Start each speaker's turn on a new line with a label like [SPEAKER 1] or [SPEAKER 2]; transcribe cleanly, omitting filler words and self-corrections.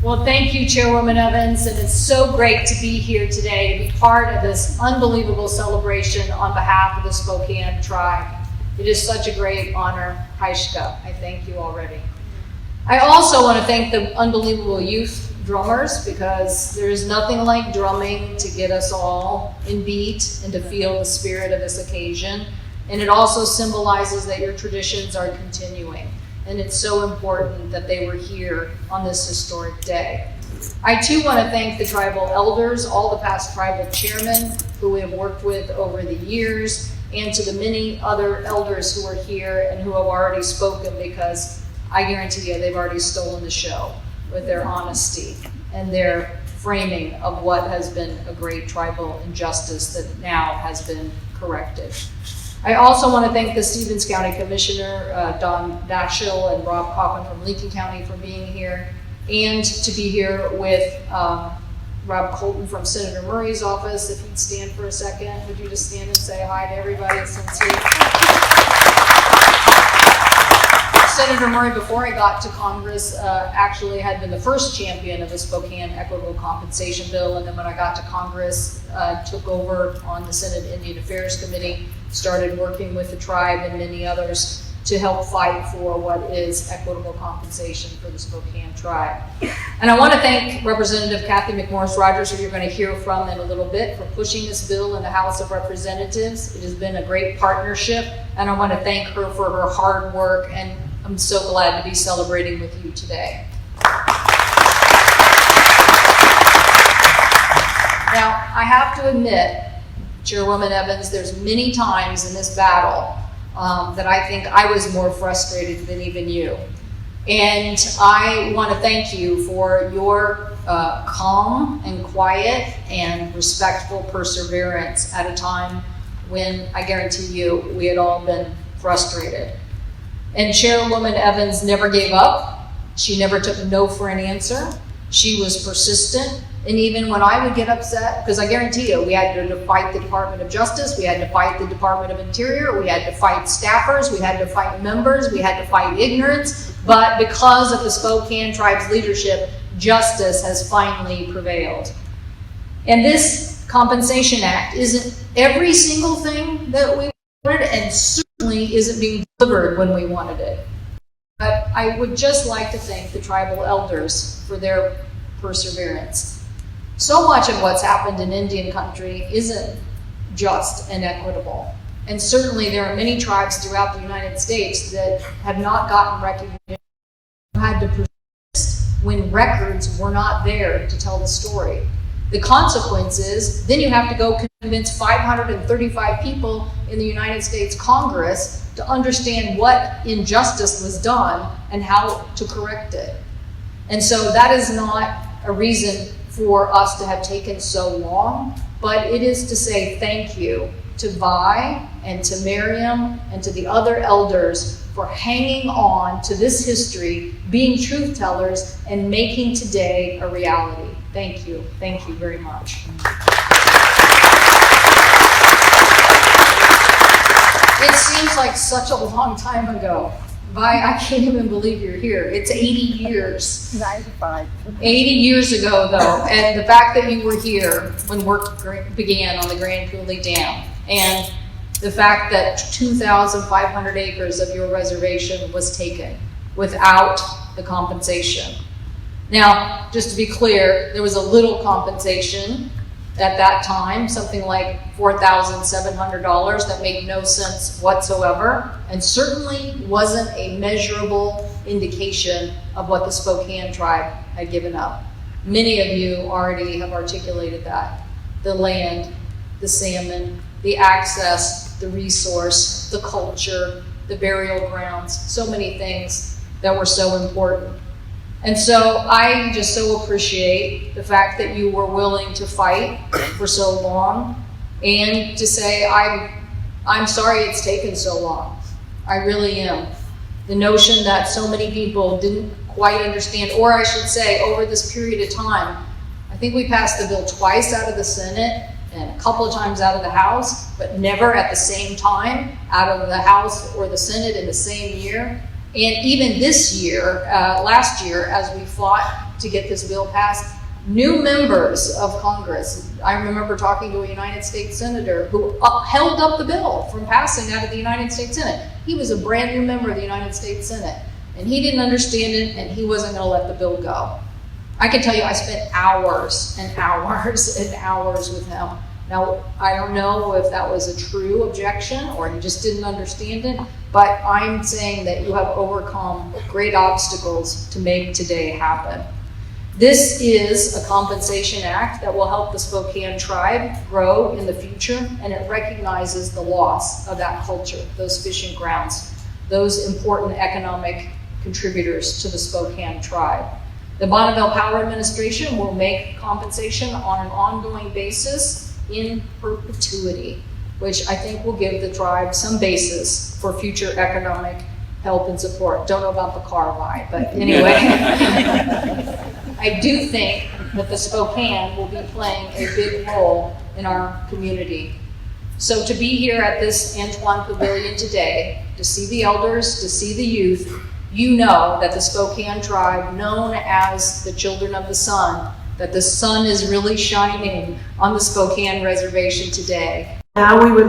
[SPEAKER 1] Well, thank you, Chairwoman Evans, and it's so great to be here today to be part of this unbelievable celebration on behalf of the Spokane tribe. It is such a great honor, Haishka. I thank you already. I also want to thank the unbelievable youth drummers, because there is nothing like drumming to get us all in beat and to feel the spirit of this occasion. And it also symbolizes that your traditions are continuing. And it's so important that they were here on this historic day. I too want to thank the tribal elders, all the past tribal chairmen who we have worked with over the years, and to the many other elders who are here and who have already spoken, because I guarantee you they've already stolen the show with their honesty and their framing of what has been a great tribal injustice that now has been corrected. I also want to thank the Stevens County Commissioner, Don Dashiell, and Rob Coffin from Lincoln County for being here, and to be here with Rob Colton from Senator Murray's office. If you'd stand for a second, would you just stand and say hi to everybody since Senator Murray, before I got to Congress, actually had been the first champion of the Spokane Equitable Compensation Bill, and then when I got to Congress, took over on the Senate Indian Affairs Committee, started working with the tribe and many others to help fight for what is equitable compensation for the Spokane tribe. And I want to thank Representative Kathy McMorris-Rogers, who you're going to hear from in a little bit, for pushing this bill in the House of Representatives. It has been a great partnership, and I want to thank her for her hard work, and I'm so glad to be celebrating with you today. Now, I have to admit, Chairwoman Evans, there's many times in this battle that I think I was more frustrated than even you. And I want to thank you for your calm and quiet and respectful perseverance at a time when, I guarantee you, we had all been frustrated. And Chairwoman Evans never gave up. She never took no for an answer. She was persistent. And even when I would get upset, because I guarantee you, we had to fight the Department of Justice, we had to fight the Department of Interior, we had to fight staffers, we had to fight members, we had to fight ignorance. But because of the Spokane tribe's leadership, justice has finally prevailed. And this Compensation Act isn't every single thing that we wanted, and certainly isn't being delivered when we wanted it. But I would just like to thank the tribal elders for their perseverance. So much of what's happened in Indian country isn't just and equitable. And certainly there are many tribes throughout the United States that have not gotten recognition, had to persist when records were not there to tell the story. The consequence is, then you have to go convince 535 people in the United States Congress to understand what injustice was done and how to correct it. And so that is not a reason for us to have taken so long, but it is to say thank you to Vi and to Miriam and to the other elders for hanging on to this history, being truth tellers, and making today a reality. Thank you. Thank you very much. It seems like such a long time ago. Vi, I can't even believe you're here. It's 80 years.
[SPEAKER 2] 95.
[SPEAKER 1] 80 years ago, though, and the fact that you were here when work began on the Grand Coulee Dam, and the fact that 2,500 acres of your reservation was taken without the compensation. Now, just to be clear, there was a little compensation at that time, something like $4,700, that made no sense whatsoever, and certainly wasn't a measurable indication of what the Spokane tribe had given up. Many of you already have articulated that. The land, the salmon, the access, the resource, the culture, the burial grounds, so many things that were so important. And so I just so appreciate the fact that you were willing to fight for so long, and to say, I'm sorry it's taken so long. I really am. The notion that so many people didn't quite understand, or I should say, over this period of time, I think we passed the bill twice out of the Senate and a couple of times out of the House, but never at the same time out of the House or the Senate in the same year. And even this year, last year, as we fought to get this bill passed. New members of Congress, I remember talking to a United States Senator who held up the bill from passing out of the United States Senate. He was a brand new member of the United States Senate, and he didn't understand it, and he wasn't going to let the bill go. I can tell you I spent hours and hours and hours with him. Now, I don't know if that was a true objection or he just didn't understand it, but I'm saying that you have overcome great obstacles to make today happen. This is a compensation act that will help the Spokane tribe grow in the future, and it recognizes the loss of that culture, those fishing grounds, those important economic contributors to the Spokane tribe. The Bonneville Power Administration will make compensation on an ongoing basis in perpetuity, which I think will give the tribe some basis for future economic help and support. Don't know about the car ride, but anyway. I do think that the Spokane will be playing a big role in our community. So to be here at this Antoine Pavilion today, to see the elders, to see the youth, you know that the Spokane tribe, known as the Children of the Sun, that the sun is really shining on the Spokane Reservation today.
[SPEAKER 2] Now we would